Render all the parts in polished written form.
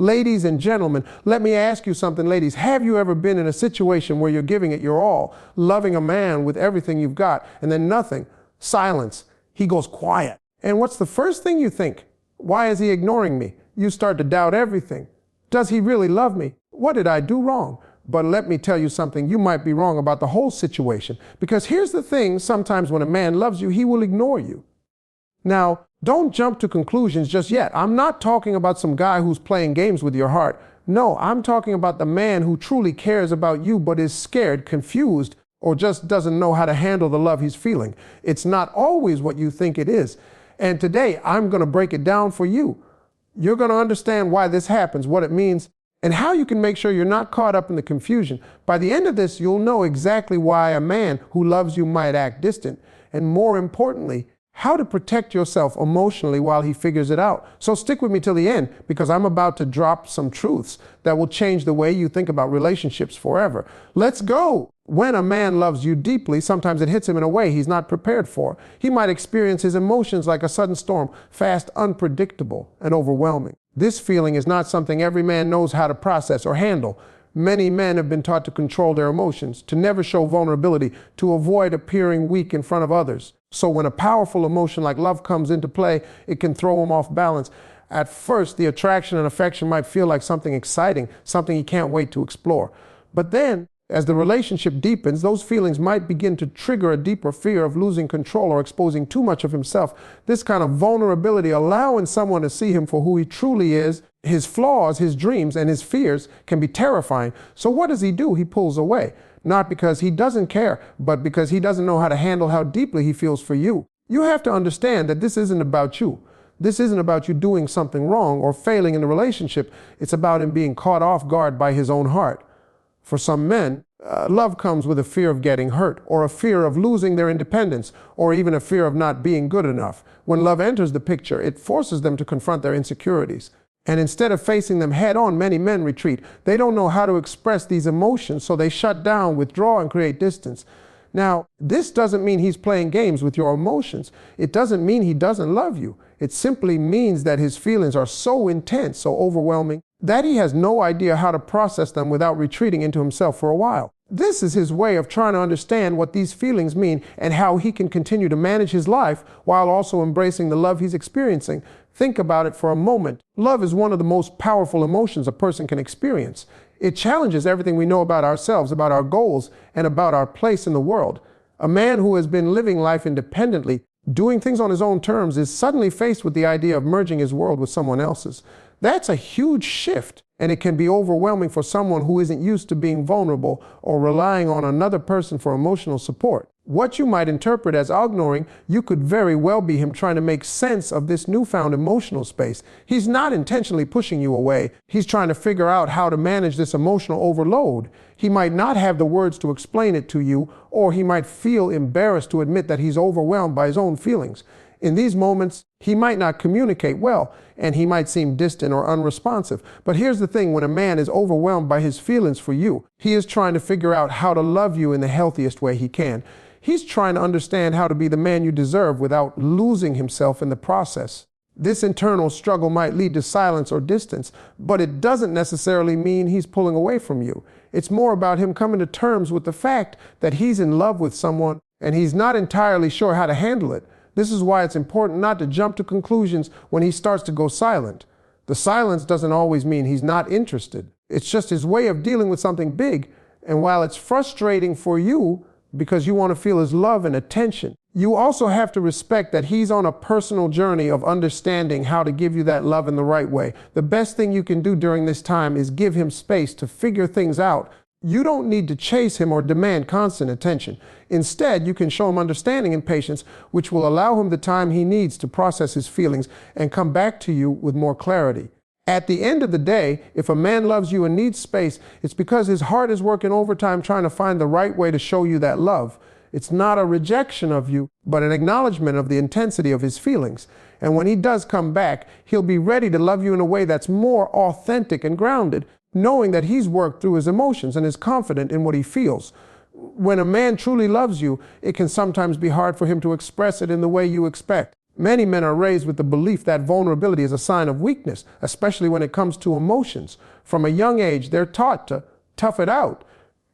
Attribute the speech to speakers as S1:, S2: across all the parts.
S1: Ladies and gentlemen, let me ask you something, ladies. Have you ever been in a situation where you're giving it your all, loving a man with everything you've got, and then nothing, silence, he goes quiet. And what's the first thing you think? Why is he ignoring me? You start to doubt everything. Does he really love me? What did I do wrong? But let me tell you something, you might be wrong about the whole situation. Because here's the thing, sometimes when a man loves you, he will ignore you. Now, don't jump to conclusions just yet. I'm not talking about some guy who's playing games with your heart. No, I'm talking about the man who truly cares about you but is scared, confused, or just doesn't know how to handle the love he's feeling. It's not always what you think it is. And today, I'm going to break it down for you. You're going to understand why this happens, what it means, and how you can make sure you're not caught up in the confusion. By the end of this, you'll know exactly why a man who loves you might act distant, and more importantly, how to protect yourself emotionally while he figures it out. So stick with me till the end, because I'm about to drop some truths that will change the way you think about relationships forever. Let's go! When a man loves you deeply, sometimes it hits him in a way he's not prepared for. He might experience his emotions like a sudden storm, fast, unpredictable, and overwhelming. This feeling is not something every man knows how to process or handle. Many men have been taught to control their emotions, to never show vulnerability, to avoid appearing weak in front of others. So when a powerful emotion like love comes into play, it can throw them off balance. At first, the attraction and affection might feel like something exciting, something he can't wait to explore. But then, as the relationship deepens, those feelings might begin to trigger a deeper fear of losing control or exposing too much of himself. This kind of vulnerability, allowing someone to see him for who he truly is, his flaws, his dreams, and his fears, can be terrifying. So what does he do? He pulls away. Not because he doesn't care, but because he doesn't know how to handle how deeply he feels for you. You have to understand that this isn't about you. This isn't about you doing something wrong or failing in the relationship. It's about him being caught off guard by his own heart. For some men, love comes with a fear of getting hurt, or a fear of losing their independence, or even a fear of not being good enough. When love enters the picture, it forces them to confront their insecurities. And instead of facing them head on, many men retreat. They don't know how to express these emotions, so they shut down, withdraw, and create distance. Now, this doesn't mean he's playing games with your emotions. It doesn't mean he doesn't love you. It simply means that his feelings are so intense, so overwhelming, that he has no idea how to process them without retreating into himself for a while. This is his way of trying to understand what these feelings mean and how he can continue to manage his life while also embracing the love he's experiencing. Think about it for a moment. Love is one of the most powerful emotions a person can experience. It challenges everything we know about ourselves, about our goals, and about our place in the world. A man who has been living life independently, doing things on his own terms, is suddenly faced with the idea of merging his world with someone else's. That's a huge shift, and it can be overwhelming for someone who isn't used to being vulnerable or relying on another person for emotional support. What you might interpret as ignoring, you could very well be him trying to make sense of this newfound emotional space. He's not intentionally pushing you away. He's trying to figure out how to manage this emotional overload. He might not have the words to explain it to you, or he might feel embarrassed to admit that he's overwhelmed by his own feelings. In these moments, he might not communicate well, and he might seem distant or unresponsive. But here's the thing, when a man is overwhelmed by his feelings for you, he is trying to figure out how to love you in the healthiest way he can. He's trying to understand how to be the man you deserve without losing himself in the process. This internal struggle might lead to silence or distance, but it doesn't necessarily mean he's pulling away from you. It's more about him coming to terms with the fact that he's in love with someone and he's not entirely sure how to handle it. This is why it's important not to jump to conclusions when he starts to go silent. The silence doesn't always mean he's not interested. It's just his way of dealing with something big, and while it's frustrating for you, because you want to feel his love and attention, you also have to respect that he's on a personal journey of understanding how to give you that love in the right way. The best thing you can do during this time is give him space to figure things out. You don't need to chase him or demand constant attention. Instead, you can show him understanding and patience, which will allow him the time he needs to process his feelings and come back to you with more clarity. At the end of the day, if a man loves you and needs space, it's because his heart is working overtime trying to find the right way to show you that love. It's not a rejection of you, but an acknowledgement of the intensity of his feelings. And when he does come back, he'll be ready to love you in a way that's more authentic and grounded, knowing that he's worked through his emotions and is confident in what he feels. When a man truly loves you, it can sometimes be hard for him to express it in the way you expect. Many men are raised with the belief that vulnerability is a sign of weakness, especially when it comes to emotions. From a young age, they're taught to tough it out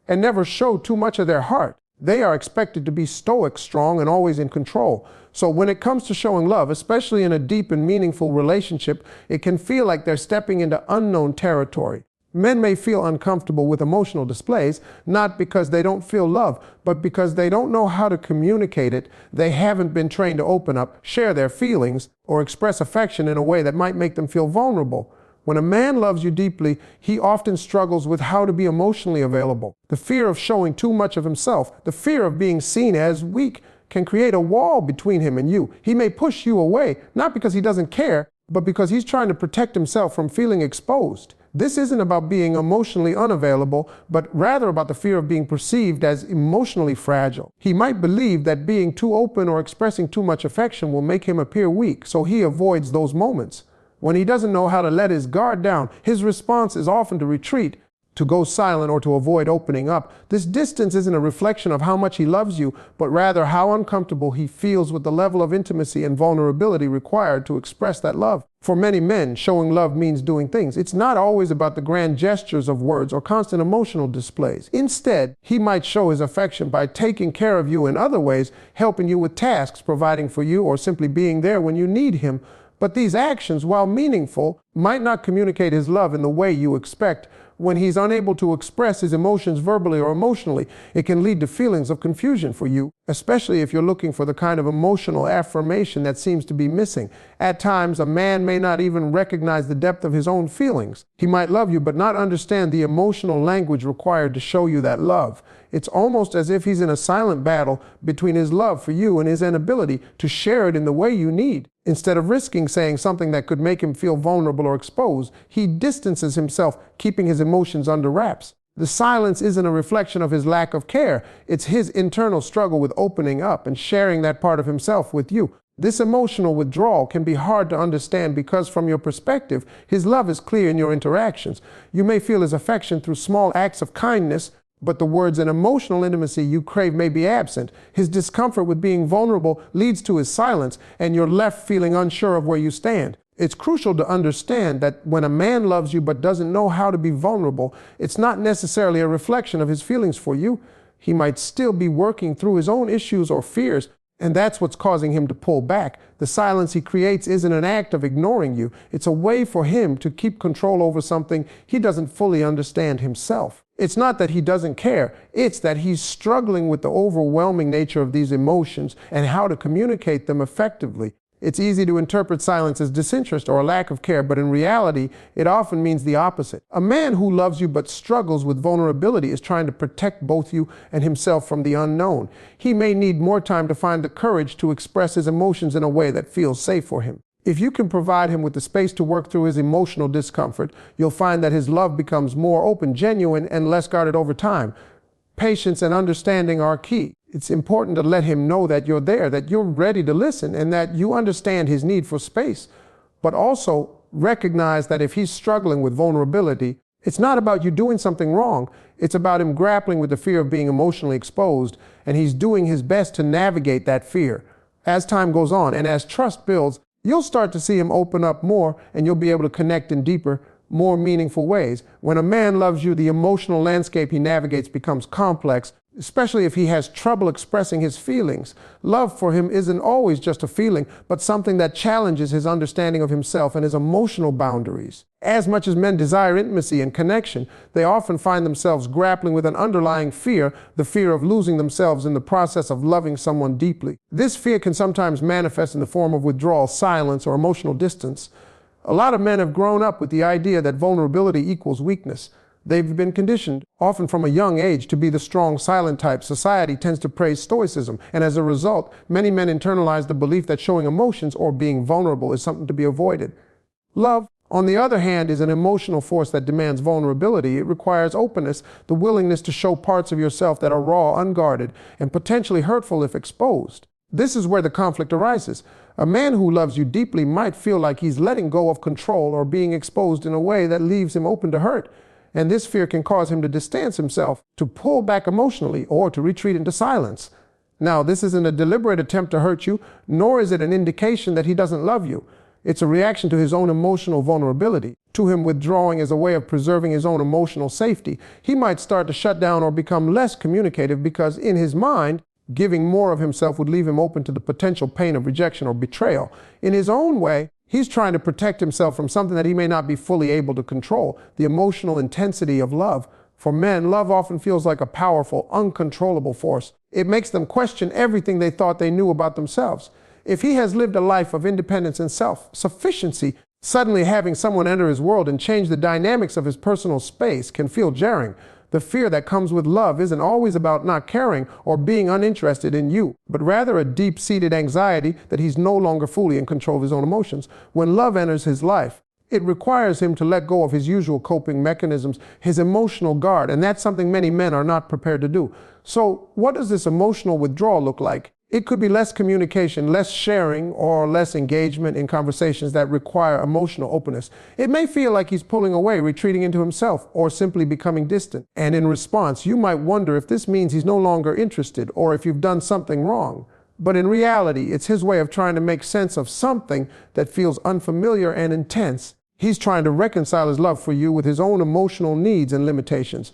S1: and never show too much of their heart. They are expected to be stoic, strong, and always in control. So when it comes to showing love, especially in a deep and meaningful relationship, it can feel like they're stepping into unknown territory. Men may feel uncomfortable with emotional displays, not because they don't feel love, but because they don't know how to communicate it. They haven't been trained to open up, share their feelings, or express affection in a way that might make them feel vulnerable. When a man loves you deeply, he often struggles with how to be emotionally available. The fear of showing too much of himself, the fear of being seen as weak, can create a wall between him and you. He may push you away, not because he doesn't care, but because he's trying to protect himself from feeling exposed. This isn't about being emotionally unavailable, but rather about the fear of being perceived as emotionally fragile. He might believe that being too open or expressing too much affection will make him appear weak, so he avoids those moments. When he doesn't know how to let his guard down, his response is often to retreat, to go silent, or to avoid opening up. This distance isn't a reflection of how much he loves you, but rather how uncomfortable he feels with the level of intimacy and vulnerability required to express that love. For many men, showing love means doing things. It's not always about the grand gestures of words or constant emotional displays. Instead, he might show his affection by taking care of you in other ways, helping you with tasks, providing for you, or simply being there when you need him. But these actions, while meaningful, might not communicate his love in the way you expect. When he's unable to express his emotions verbally or emotionally, it can lead to feelings of confusion for you, especially if you're looking for the kind of emotional affirmation that seems to be missing. At times, a man may not even recognize the depth of his own feelings. He might love you, but not understand the emotional language required to show you that love. It's almost as if he's in a silent battle between his love for you and his inability to share it in the way you need. Instead of risking saying something that could make him feel vulnerable or exposed, he distances himself, keeping his emotions under wraps. The silence isn't a reflection of his lack of care. It's his internal struggle with opening up and sharing that part of himself with you. This emotional withdrawal can be hard to understand because, from your perspective, his love is clear in your interactions. You may feel his affection through small acts of kindness, but the words and emotional intimacy you crave may be absent. His discomfort with being vulnerable leads to his silence, and you're left feeling unsure of where you stand. It's crucial to understand that when a man loves you but doesn't know how to be vulnerable, it's not necessarily a reflection of his feelings for you. He might still be working through his own issues or fears, and that's what's causing him to pull back. The silence he creates isn't an act of ignoring you. It's a way for him to keep control over something he doesn't fully understand himself. It's not that he doesn't care. It's that he's struggling with the overwhelming nature of these emotions and how to communicate them effectively. It's easy to interpret silence as disinterest or a lack of care, but in reality, it often means the opposite. A man who loves you but struggles with vulnerability is trying to protect both you and himself from the unknown. He may need more time to find the courage to express his emotions in a way that feels safe for him. If you can provide him with the space to work through his emotional discomfort, you'll find that his love becomes more open, genuine, and less guarded over time. Patience and understanding are key. It's important to let him know that you're there, that you're ready to listen, and that you understand his need for space. But also recognize that if he's struggling with vulnerability, it's not about you doing something wrong. It's about him grappling with the fear of being emotionally exposed, and he's doing his best to navigate that fear. As time goes on and as trust builds, you'll start to see him open up more, and you'll be able to connect in deeper, more meaningful ways. When a man loves you, the emotional landscape he navigates becomes complex, especially if he has trouble expressing his feelings. Love for him isn't always just a feeling, but something that challenges his understanding of himself and his emotional boundaries. As much as men desire intimacy and connection, they often find themselves grappling with an underlying fear, the fear of losing themselves in the process of loving someone deeply. This fear can sometimes manifest in the form of withdrawal, silence, or emotional distance. A lot of men have grown up with the idea that vulnerability equals weakness. They've been conditioned, often from a young age, to be the strong, silent type. Society tends to praise stoicism, and as a result, many men internalize the belief that showing emotions or being vulnerable is something to be avoided. Love, on the other hand, is an emotional force that demands vulnerability. It requires openness, the willingness to show parts of yourself that are raw, unguarded, and potentially hurtful if exposed. This is where the conflict arises. A man who loves you deeply might feel like he's letting go of control or being exposed in a way that leaves him open to hurt. And this fear can cause him to distance himself, to pull back emotionally, or to retreat into silence. Now, this isn't a deliberate attempt to hurt you, nor is it an indication that he doesn't love you. It's a reaction to his own emotional vulnerability, to him withdrawing as a way of preserving his own emotional safety. He might start to shut down or become less communicative because in his mind, giving more of himself would leave him open to the potential pain of rejection or betrayal. In his own way, he's trying to protect himself from something that he may not be fully able to control, the emotional intensity of love. For men, love often feels like a powerful, uncontrollable force. It makes them question everything they thought they knew about themselves. If he has lived a life of independence and self-sufficiency, suddenly having someone enter his world and change the dynamics of his personal space can feel jarring. The fear that comes with love isn't always about not caring or being uninterested in you, but rather a deep-seated anxiety that he's no longer fully in control of his own emotions. When love enters his life, it requires him to let go of his usual coping mechanisms, his emotional guard, and that's something many men are not prepared to do. So what does this emotional withdrawal look like? It could be less communication, less sharing, or less engagement in conversations that require emotional openness. It may feel like he's pulling away, retreating into himself, or simply becoming distant. And in response, you might wonder if this means he's no longer interested or if you've done something wrong. But in reality, it's his way of trying to make sense of something that feels unfamiliar and intense. He's trying to reconcile his love for you with his own emotional needs and limitations.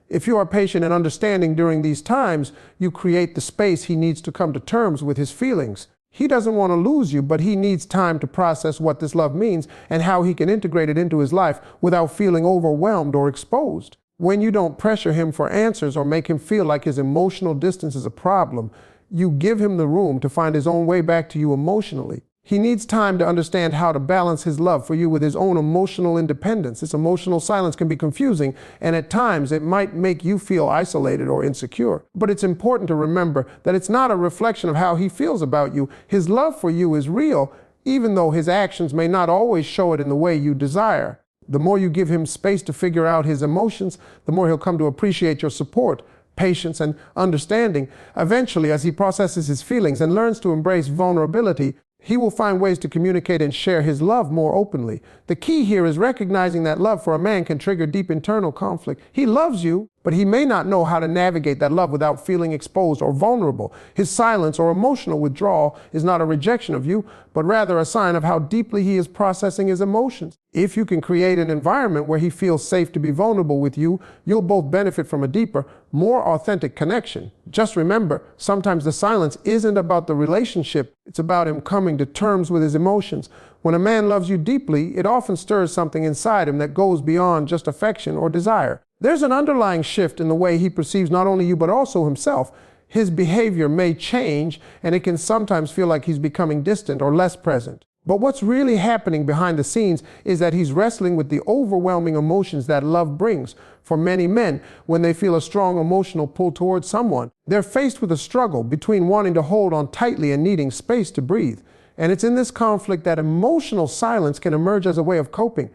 S1: If you are patient and understanding during these times, you create the space he needs to come to terms with his feelings. He doesn't want to lose you, but he needs time to process what this love means and how he can integrate it into his life without feeling overwhelmed or exposed. When you don't pressure him for answers or make him feel like his emotional distance is a problem, you give him the room to find his own way back to you emotionally. He needs time to understand how to balance his love for you with his own emotional independence. This emotional silence can be confusing, and at times it might make you feel isolated or insecure. But it's important to remember that it's not a reflection of how he feels about you. His love for you is real, even though his actions may not always show it in the way you desire. The more you give him space to figure out his emotions, the more he'll come to appreciate your support, patience, and understanding. Eventually, as he processes his feelings and learns to embrace vulnerability, he will find ways to communicate and share his love more openly. The key here is recognizing that love for a man can trigger deep internal conflict. He loves you, but he may not know how to navigate that love without feeling exposed or vulnerable. His silence or emotional withdrawal is not a rejection of you, but rather a sign of how deeply he is processing his emotions. If you can create an environment where he feels safe to be vulnerable with you, you'll both benefit from a deeper, more authentic connection. Just remember, sometimes the silence isn't about the relationship, it's about him coming to terms with his emotions. When a man loves you deeply, it often stirs something inside him that goes beyond just affection or desire. There's an underlying shift in the way he perceives not only you but also himself. His behavior may change, and it can sometimes feel like he's becoming distant or less present. But what's really happening behind the scenes is that he's wrestling with the overwhelming emotions that love brings. For many men, when they feel a strong emotional pull towards someone, they're faced with a struggle between wanting to hold on tightly and needing space to breathe. And it's in this conflict that emotional silence can emerge as a way of coping.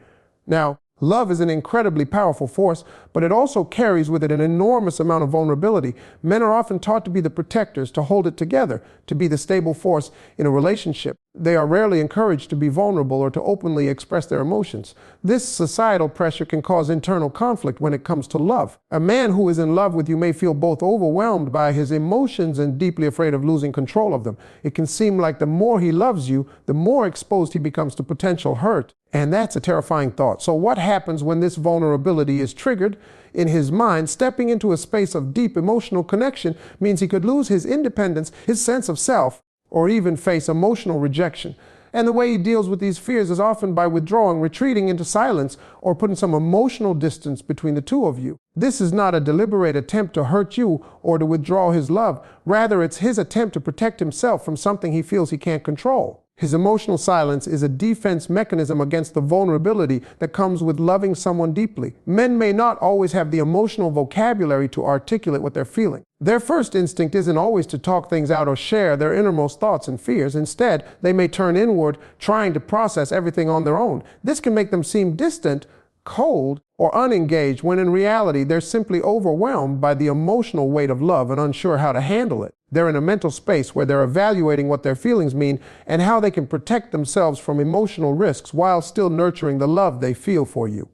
S1: Now, love is an incredibly powerful force, but it also carries with it an enormous amount of vulnerability. Men are often taught to be the protectors, to hold it together, to be the stable force in a relationship. They are rarely encouraged to be vulnerable or to openly express their emotions. This societal pressure can cause internal conflict when it comes to love. A man who is in love with you may feel both overwhelmed by his emotions and deeply afraid of losing control of them. It can seem like the more he loves you, the more exposed he becomes to potential hurt. And that's a terrifying thought. So what happens when this vulnerability is triggered? In his mind, stepping into a space of deep emotional connection means he could lose his independence, his sense of self, or even face emotional rejection. And the way he deals with these fears is often by withdrawing, retreating into silence, or putting some emotional distance between the two of you. This is not a deliberate attempt to hurt you or to withdraw his love. Rather, it's his attempt to protect himself from something he feels he can't control. His emotional silence is a defense mechanism against the vulnerability that comes with loving someone deeply. Men may not always have the emotional vocabulary to articulate what they're feeling. Their first instinct isn't always to talk things out or share their innermost thoughts and fears. Instead, they may turn inward, trying to process everything on their own. This can make them seem distant, cold, or unengaged, when in reality they're simply overwhelmed by the emotional weight of love and unsure how to handle it. They're in a mental space where they're evaluating what their feelings mean and how they can protect themselves from emotional risks while still nurturing the love they feel for you.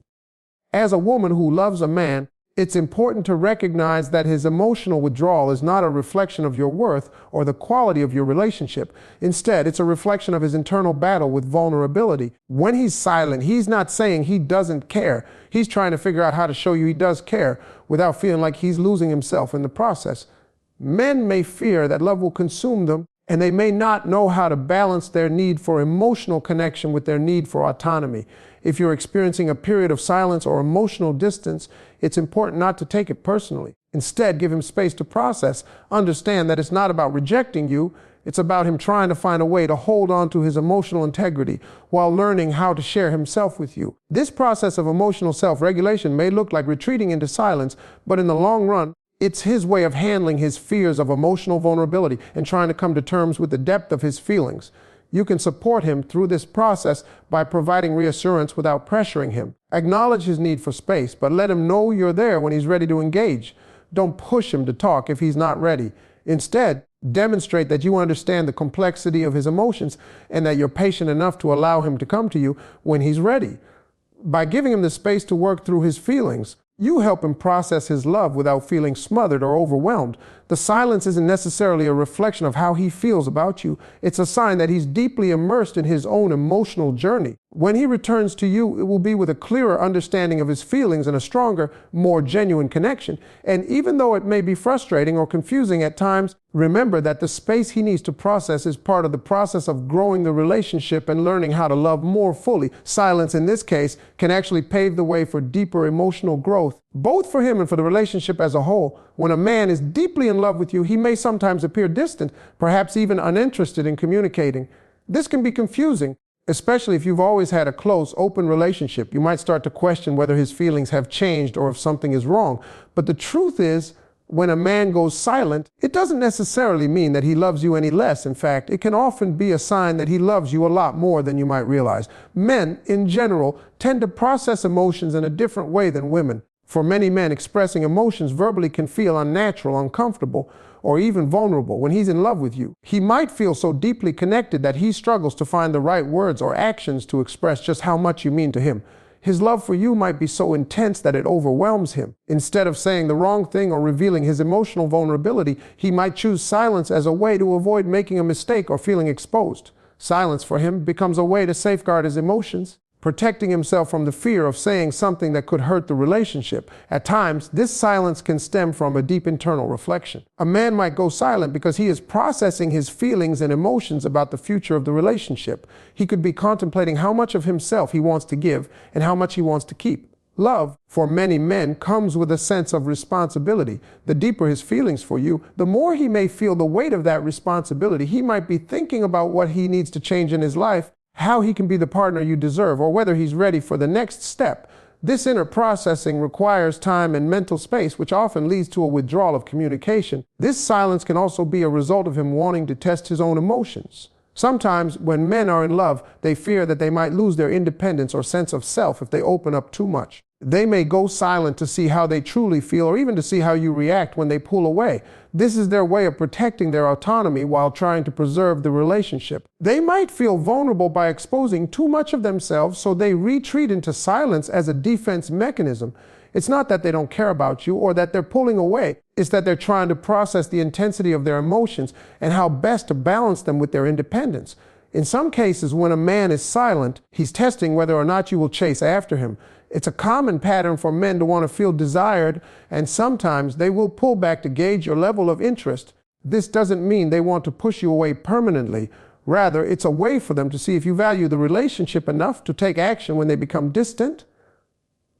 S1: As a woman who loves a man, It's important to recognize that his emotional withdrawal is not a reflection of your worth or the quality of your relationship. Instead, it's a reflection of his internal battle with vulnerability. When he's silent, he's not saying he doesn't care. He's trying to figure out how to show you he does care without feeling like he's losing himself in the process. Men may fear that love will consume them, and they may not know how to balance their need for emotional connection with their need for autonomy. If you're experiencing a period of silence or emotional distance, it's important not to take it personally. Instead, give him space to process. Understand that it's not about rejecting you. It's about him trying to find a way to hold on to his emotional integrity while learning how to share himself with you. This process of emotional self-regulation may look like retreating into silence, but in the long run, it's his way of handling his fears of emotional vulnerability and trying to come to terms with the depth of his feelings. You can support him through this process by providing reassurance without pressuring him. Acknowledge his need for space, but let him know you're there when he's ready to engage. Don't push him to talk if he's not ready. Instead, demonstrate that you understand the complexity of his emotions and that you're patient enough to allow him to come to you when he's ready. By giving him the space to work through his feelings, you help him process his love without feeling smothered or overwhelmed. The silence isn't necessarily a reflection of how he feels about you. It's a sign that he's deeply immersed in his own emotional journey. When he returns to you, it will be with a clearer understanding of his feelings and a stronger, more genuine connection. And even though it may be frustrating or confusing at times, remember that the space he needs to process is part of the process of growing the relationship and learning how to love more fully. Silence, in this case, can actually pave the way for deeper emotional growth, both for him and for the relationship as a whole. When a man is deeply in love with you, he may sometimes appear distant, perhaps even uninterested in communicating. This can be confusing, especially if you've always had a close, open relationship. You might start to question whether his feelings have changed or if something is wrong. But the truth is, when a man goes silent, it doesn't necessarily mean that he loves you any less. In fact, it can often be a sign that he loves you a lot more than you might realize. Men, in general, tend to process emotions in a different way than women. For many men, expressing emotions verbally can feel unnatural, uncomfortable, or even vulnerable. When he's in love with you, he might feel so deeply connected that he struggles to find the right words or actions to express just how much you mean to him. His love for you might be so intense that it overwhelms him. Instead of saying the wrong thing or revealing his emotional vulnerability, he might choose silence as a way to avoid making a mistake or feeling exposed. Silence for him becomes a way to safeguard his emotions, protecting himself from the fear of saying something that could hurt the relationship. At times, this silence can stem from a deep internal reflection. A man might go silent because he is processing his feelings and emotions about the future of the relationship. He could be contemplating how much of himself he wants to give and how much he wants to keep. Love, for many men, comes with a sense of responsibility. The deeper his feelings for you, the more he may feel the weight of that responsibility. He might be thinking about what he needs to change in his life, how he can be the partner you deserve, or whether he's ready for the next step. This inner processing requires time and mental space, which often leads to a withdrawal of communication. This silence can also be a result of him wanting to test his own emotions. Sometimes, when men are in love, they fear that they might lose their independence or sense of self if they open up too much. They may go silent to see how they truly feel, or even to see how you react when they pull away. This is their way of protecting their autonomy while trying to preserve the relationship. They might feel vulnerable by exposing too much of themselves, so they retreat into silence as a defense mechanism. It's not that they don't care about you or that they're pulling away. It's that they're trying to process the intensity of their emotions and how best to balance them with their independence. In some cases, when a man is silent, he's testing whether or not you will chase after him. It's a common pattern for men to want to feel desired, and sometimes they will pull back to gauge your level of interest. This doesn't mean they want to push you away permanently. Rather, it's a way for them to see if you value the relationship enough to take action when they become distant.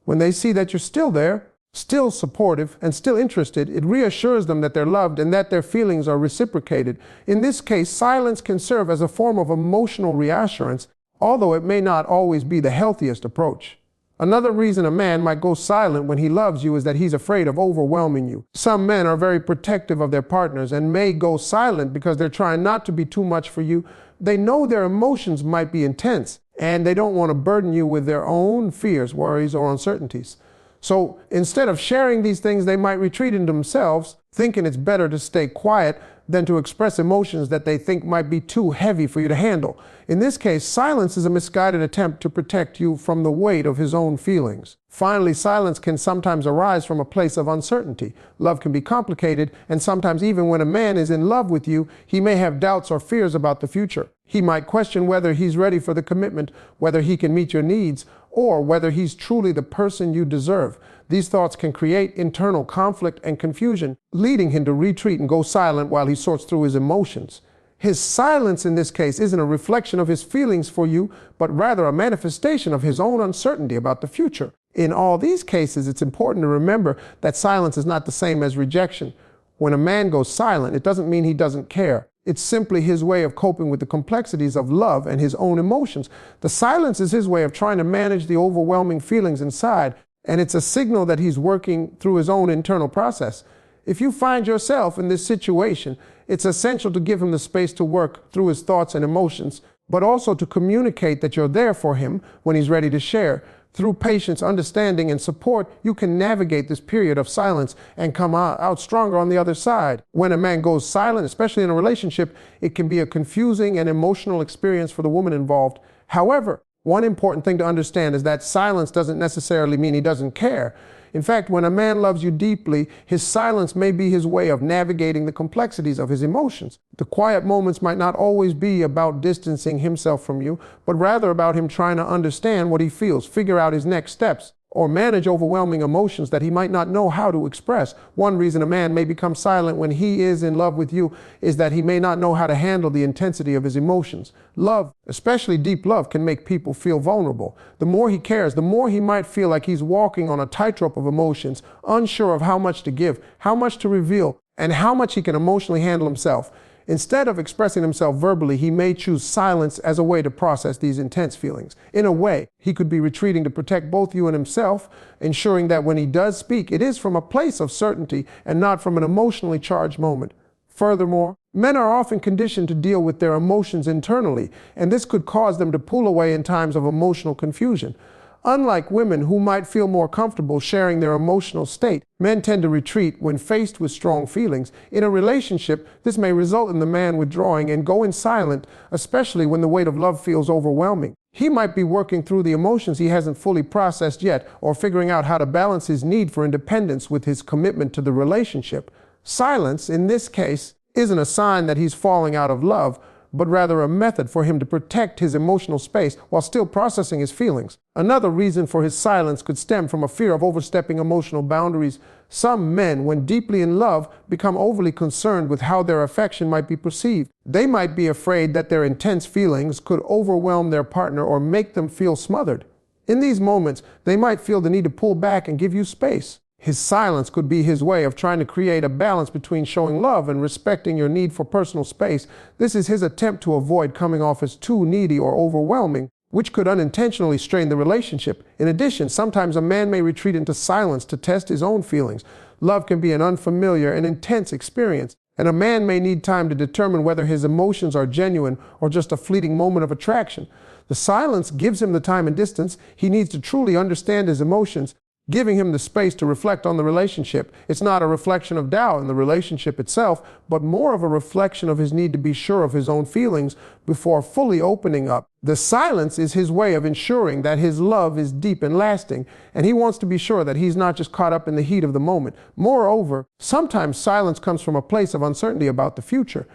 S1: When they see that you're still there, still supportive, and still interested, it reassures them that they're loved and that their feelings are reciprocated. In this case, silence can serve as a form of emotional reassurance, although it may not always be the healthiest approach. Another reason a man might go silent when he loves you is that he's afraid of overwhelming you. Some men are very protective of their partners and may go silent because they're trying not to be too much for you. They know their emotions might be intense, and they don't want to burden you with their own fears, worries, or uncertainties. So instead of sharing these things, they might retreat into themselves, thinking it's better to stay quiet than to express emotions that they think might be too heavy for you to handle. In this case, silence is a misguided attempt to protect you from the weight of his own feelings. Finally, silence can sometimes arise from a place of uncertainty. Love can be complicated, and sometimes even when a man is in love with you, he may have doubts or fears about the future. He might question whether he's ready for the commitment, whether he can meet your needs, or whether he's truly the person you deserve. These thoughts can create internal conflict and confusion, leading him to retreat and go silent while he sorts through his emotions. His silence in this case isn't a reflection of his feelings for you, but rather a manifestation of his own uncertainty about the future. In all these cases, it's important to remember that silence is not the same as rejection. When a man goes silent, it doesn't mean he doesn't care. It's simply his way of coping with the complexities of love and his own emotions. The silence is his way of trying to manage the overwhelming feelings inside, and it's a signal that he's working through his own internal process. If you find yourself in this situation, it's essential to give him the space to work through his thoughts and emotions, but also to communicate that you're there for him when he's ready to share. Through patience, understanding, and support, you can navigate this period of silence and come out stronger on the other side. When a man goes silent, especially in a relationship, it can be a confusing and emotional experience for the woman involved. However, one important thing to understand is that silence doesn't necessarily mean he doesn't care. In fact, when a man loves you deeply, his silence may be his way of navigating the complexities of his emotions. The quiet moments might not always be about distancing himself from you, but rather about him trying to understand what he feels, figure out his next steps, or manage overwhelming emotions that he might not know how to express. One reason a man may become silent when he is in love with you is that he may not know how to handle the intensity of his emotions. Love, especially deep love, can make people feel vulnerable. The more he cares, the more he might feel like he's walking on a tightrope of emotions, unsure of how much to give, how much to reveal, and how much he can emotionally handle himself. Instead of expressing himself verbally, he may choose silence as a way to process these intense feelings. In a way, he could be retreating to protect both you and himself, ensuring that when he does speak, it is from a place of certainty and not from an emotionally charged moment. Furthermore, men are often conditioned to deal with their emotions internally, and this could cause them to pull away in times of emotional confusion. Unlike women who might feel more comfortable sharing their emotional state, men tend to retreat when faced with strong feelings. In a relationship, this may result in the man withdrawing and going silent, especially when the weight of love feels overwhelming. He might be working through the emotions he hasn't fully processed yet, or figuring out how to balance his need for independence with his commitment to the relationship. Silence, in this case, isn't a sign that he's falling out of love, but rather a method for him to protect his emotional space while still processing his feelings. Another reason for his silence could stem from a fear of overstepping emotional boundaries. Some men, when deeply in love, become overly concerned with how their affection might be perceived. They might be afraid that their intense feelings could overwhelm their partner or make them feel smothered. In these moments, they might feel the need to pull back and give you space. His silence could be his way of trying to create a balance between showing love and respecting your need for personal space. This is his attempt to avoid coming off as too needy or overwhelming, which could unintentionally strain the relationship. In addition, sometimes a man may retreat into silence to test his own feelings. Love can be an unfamiliar and intense experience, and a man may need time to determine whether his emotions are genuine or just a fleeting moment of attraction. The silence gives him the time and distance he needs to truly understand his emotions, giving him the space to reflect on the relationship. It's not a reflection of doubt in the relationship itself, but more of a reflection of his need to be sure of his own feelings before fully opening up. The silence is his way of ensuring that his love is deep and lasting, and he wants to be sure that he's not just caught up in the heat of the moment. Moreover, sometimes silence comes from a place of uncertainty about the future.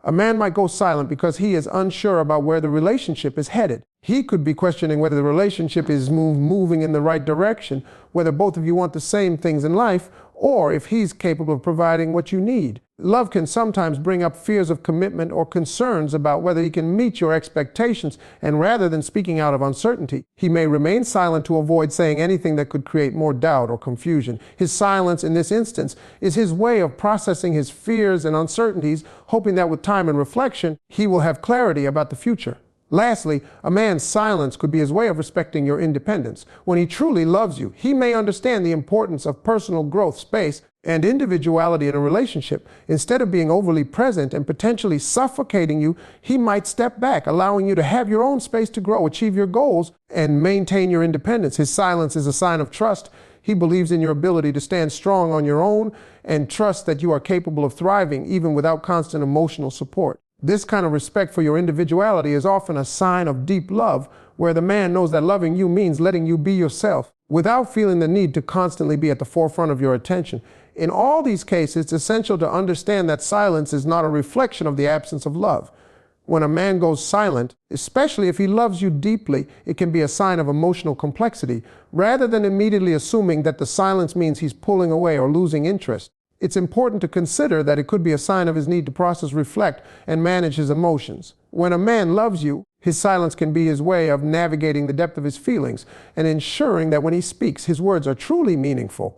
S1: A man might go silent because he is unsure about where the relationship is headed. He could be questioning whether the relationship is moving in the right direction, whether both of you want the same things in life, or if he's capable of providing what you need. Love can sometimes bring up fears of commitment or concerns about whether he can meet your expectations, and rather than speaking out of uncertainty, he may remain silent to avoid saying anything that could create more doubt or confusion. His silence in this instance is his way of processing his fears and uncertainties, hoping that with time and reflection, he will have clarity about the future. Lastly, a man's silence could be his way of respecting your independence. When he truly loves you, he may understand the importance of personal growth, space, and individuality in a relationship. Instead of being overly present and potentially suffocating you, he might step back, allowing you to have your own space to grow, achieve your goals, and maintain your independence. His silence is a sign of trust. He believes in your ability to stand strong on your own and trusts that you are capable of thriving even without constant emotional support. This kind of respect for your individuality is often a sign of deep love, where the man knows that loving you means letting you be yourself. without feeling the need to constantly be at the forefront of your attention. In all these cases, it's essential to understand that silence is not a reflection of the absence of love. When a man goes silent, especially if he loves you deeply, it can be a sign of emotional complexity, rather than immediately assuming that the silence means he's pulling away or losing interest. It's important to consider that it could be a sign of his need to process, reflect, and manage his emotions. When a man loves you, his silence can be his way of navigating the depth of his feelings and ensuring that when he speaks, his words are truly meaningful.